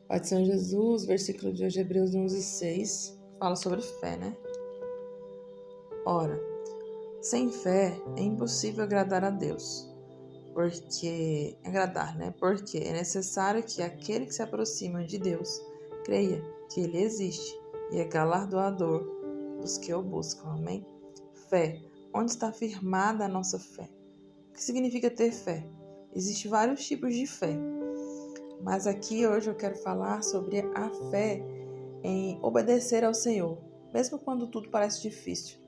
Pai de São Jesus, versículo de hoje, Hebreus 11:6, fala sobre fé, né? Ora, sem fé é impossível agradar a Deus, porque é necessário que aquele que se aproxima de Deus creia que Ele existe e é galardoador dos que o buscam. Amém? Fé. Onde está firmada a nossa fé? O que significa ter fé? Existem vários tipos de fé, mas aqui hoje eu quero falar sobre a fé em obedecer ao Senhor, mesmo quando tudo parece difícil,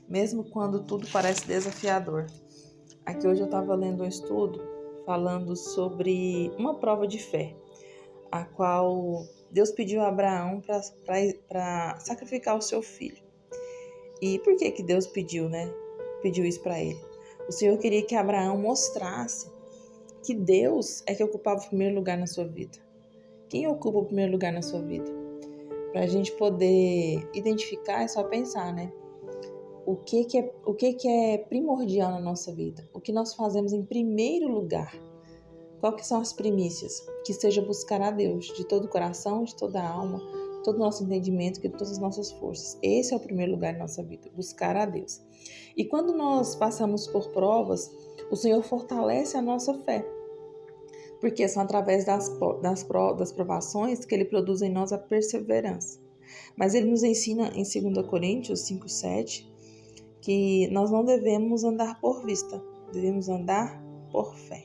mesmo quando tudo parece desafiador. Aqui hoje eu estava lendo um estudo falando sobre uma prova de fé, a qual Deus pediu a Abraão para sacrificar o seu filho. E por que Deus pediu isso para ele? O Senhor queria que Abraão mostrasse que Deus é que ocupava o primeiro lugar na sua vida. Quem ocupa o primeiro lugar na sua vida? Para a gente poder identificar, é só pensar, né? O que é primordial na nossa vida? O que nós fazemos em primeiro lugar? Qual que são as primícias? Que seja buscar a Deus de todo o coração, de toda a alma, todo o nosso entendimento, de todas as nossas forças. Esse é o primeiro lugar na nossa vida, buscar a Deus. E quando nós passamos por provas, o Senhor fortalece a nossa fé, porque são através das provações que Ele produz em nós a perseverança. Mas Ele nos ensina em 2 Coríntios 5:7 que nós não devemos andar por vista, devemos andar por fé.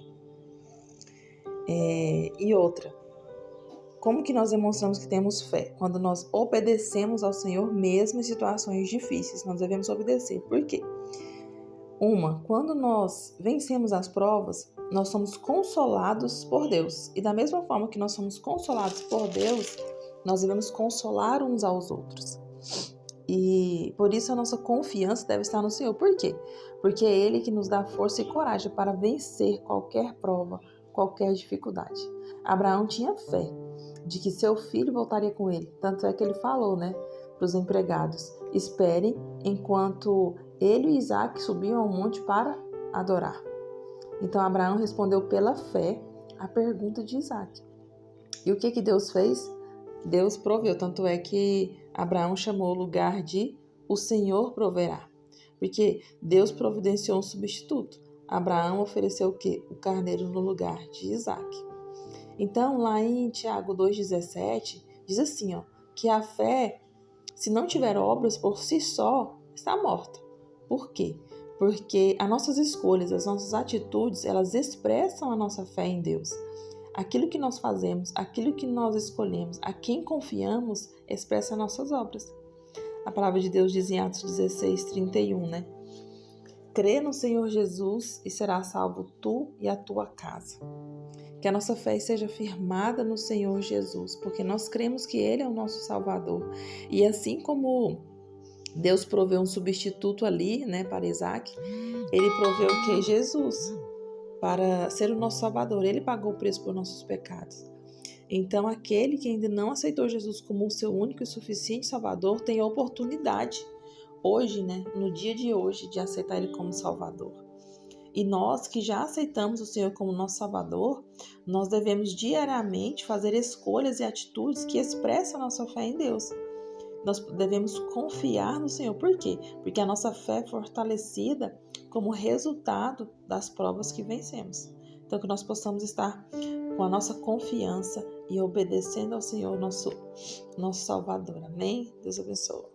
E outra, como que nós demonstramos que temos fé? Quando nós obedecemos ao Senhor mesmo em situações difíceis, nós devemos obedecer. Por quê? Quando nós vencemos as provas, nós somos consolados por Deus. E da mesma forma que nós somos consolados por Deus, nós devemos consolar uns aos outros. E por isso a nossa confiança deve estar no Senhor. Por quê? Porque é Ele que nos dá força e coragem para vencer qualquer prova, qualquer dificuldade. Abraão tinha fé de que seu filho voltaria com ele. Tanto é que ele falou, para os empregados: esperem enquanto ele e Isaac subiam ao monte para adorar. Então Abraão respondeu pela fé a pergunta de Isaac. E o que Deus fez? Deus proveu, tanto é que Abraão chamou o lugar de o Senhor proverá, porque Deus providenciou um substituto. Abraão ofereceu o quê? O carneiro no lugar de Isaac. Então, lá em Tiago 2,17, diz assim, que a fé, se não tiver obras por si só, está morta. Por quê? Porque as nossas escolhas, as nossas atitudes, elas expressam a nossa fé em Deus. Aquilo que nós fazemos, aquilo que nós escolhemos, a quem confiamos, expressa nossas obras. A palavra de Deus diz em Atos 16:31, crê no Senhor Jesus e serás salvo tu e a tua casa. Que a nossa fé seja firmada no Senhor Jesus, porque nós cremos que Ele é o nosso Salvador. E assim como Deus proveu um substituto ali, para Isaac, Ele proveu o que? Jesus, para ser o nosso Salvador. Ele pagou o preço por nossos pecados. Então, aquele que ainda não aceitou Jesus como o seu único e suficiente Salvador tem a oportunidade, hoje, no dia de hoje, de aceitar Ele como Salvador. E nós que já aceitamos o Senhor como nosso Salvador, nós devemos diariamente fazer escolhas e atitudes que expressam a nossa fé em Deus. Nós devemos confiar no Senhor. Por quê? Porque a nossa fé é fortalecida como resultado das provas que vencemos. Então, que nós possamos estar com a nossa confiança e obedecendo ao Senhor, nosso Salvador. Amém? Deus abençoe.